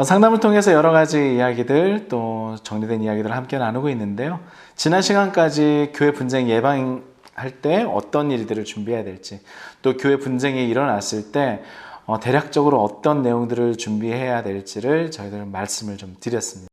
상담을 통해서 여러 가지 이야기들 또 정리된 이야기들을 함께 나누고 있는데요. 지난 시간까지 교회 분쟁 예방할 때 어떤 일들을 준비해야 될지, 또 교회 분쟁이 일어났을 때 대략적으로 어떤 내용들을 준비해야 될지를 저희들 말씀을 좀 드렸습니다.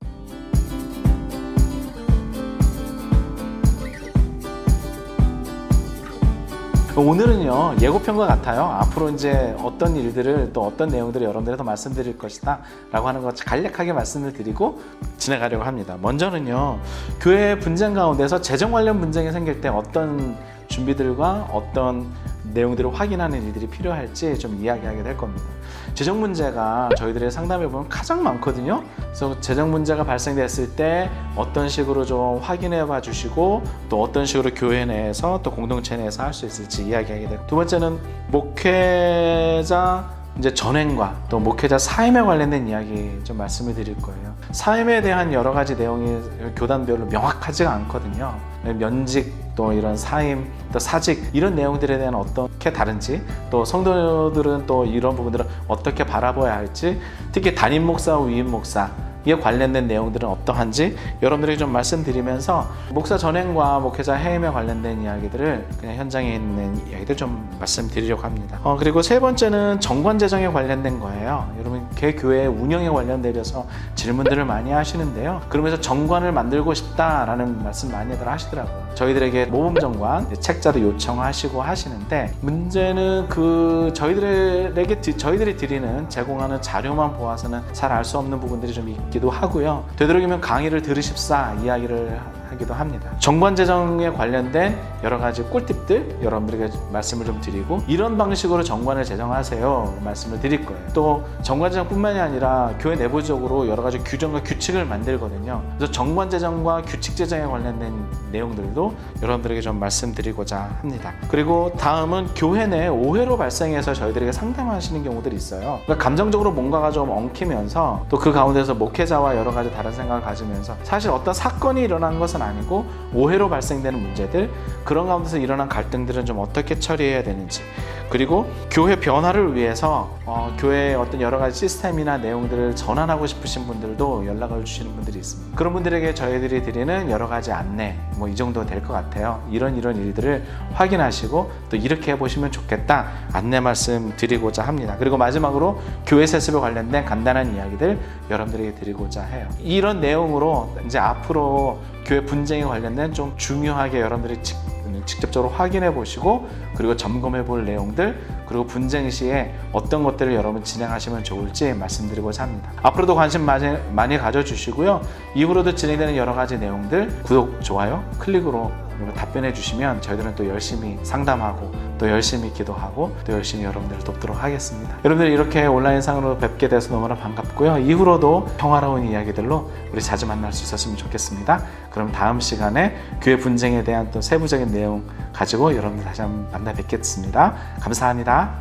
오늘은요, 예고편과 같아요. 앞으로 이제 어떤 일들을 또 어떤 내용들을 여러분들에게 말씀드릴 것이다 라고 하는 것 간략하게 말씀을 드리고 진행하려고 합니다. 먼저는요, 교회 분쟁 가운데서 재정 관련 분쟁이 생길 때 어떤 준비들과 어떤 내용들을 확인하는 일들이 필요할지 좀 이야기하게 될 겁니다. 재정 문제가 저희들의 상담해 보면 가장 많거든요. 그래서 재정 문제가 발생됐을 때 어떤 식으로 좀 확인해 봐 주시고, 또 어떤 식으로 교회 내에서 또 공동체 내에서 할 수 있을지 이야기하게 되고, 두 번째는 목회자 이제 전행과 또 목회자 사임에 관련된 이야기 좀 말씀을 드릴 거예요. 사임에 대한 여러 가지 내용이 교단별로 명확하지가 않거든요. 면직, 또 이런 사임, 또 사직 이런 내용들에 대한 어떻게 다른지, 또 성도들은 또 이런 부분들을 어떻게 바라봐야 할지, 특히 담임 목사와 위임 목사 이에 관련된 내용들은 어떠한지 여러분들에게 좀 말씀드리면서 목사 전행과 목회자 해임에 관련된 이야기들을 그냥 현장에 있는 이야기들 좀 말씀드리려고 합니다. 그리고 세 번째는 정관 재정에 관련된 거예요. 여러분 교회 운영에 관련되어서 질문들을 많이 하시는데요. 그러면서 정관을 만들고 싶다라는 말씀 많이들 하시더라고요. 저희들에게 모범 정관 책자도 요청하시고 하시는데, 문제는 저희들이 드리는 제공하는 자료만 보아서는 잘 알 수 없는 부분들이 좀 있기도 하고요. 되도록이면 강의를 들으십사 이야기를 하기도 합니다. 정관 재정에 관련된 여러 가지 꿀팁들 여러분들에게 말씀을 좀 드리고, 이런 방식으로 정관을 재정하세요 말씀을 드릴 거예요. 또 정관 재정뿐만이 아니라 교회 내부적으로 여러 가지 규정과 규칙을 만들거든요. 그래서 정관 재정과 규칙 재정에 관련된 내용들도 여러분들에게 좀 말씀드리고자 합니다. 그리고 다음은 교회 내 오해로 발생해서 저희들에게 상담하시는 경우들이 있어요. 그러니까 감정적으로 뭔가가 좀 엉키면서 또 그 가운데서 목회자와 여러 가지 다른 생각을 가지면서 사실 어떤 사건이 일어난 것은 아니고 오해로 발생되는 문제들, 그런 가운데서 일어난 갈등들은 좀 어떻게 처리해야 되는지, 그리고 교회 변화를 위해서 교회의 어떤 여러 가지 시스템이나 내용들을 전환하고 싶으신 분들도 연락을 주시는 분들이 있습니다. 그런 분들에게 저희들이 드리는 여러 가지 안내, 이 정도 될 것 같아요. 이런 일들을 확인하시고 또 이렇게 해보시면 좋겠다 안내 말씀 드리고자 합니다. 그리고 마지막으로 교회 세습에 관련된 간단한 이야기들 여러분들에게 드리고자 해요. 이런 내용으로 이제 앞으로 교회 분쟁에 관련된 좀 중요하게 여러분들이 직접적으로 확인해 보시고, 그리고 점검해 볼 내용들, 그리고 분쟁 시에 어떤 것들을 여러분 진행하시면 좋을지 말씀드리고자 합니다. 앞으로도 관심 많이 가져주시고요. 이후로도 진행되는 여러 가지 내용들 구독, 좋아요, 클릭으로 답변해 주시면 저희들은 또 열심히 상담하고 또 열심히 기도하고 또 열심히 여러분들을 돕도록 하겠습니다. 여러분들 이렇게 온라인상으로 뵙게 돼서 너무나 반갑고요. 이후로도 평화로운 이야기들로 우리 자주 만날 수 있었으면 좋겠습니다. 그럼 다음 시간에 교회 분쟁에 대한 또 세부적인 내용 가지고 여러분들 다시 한번 만나 뵙겠습니다. 감사합니다.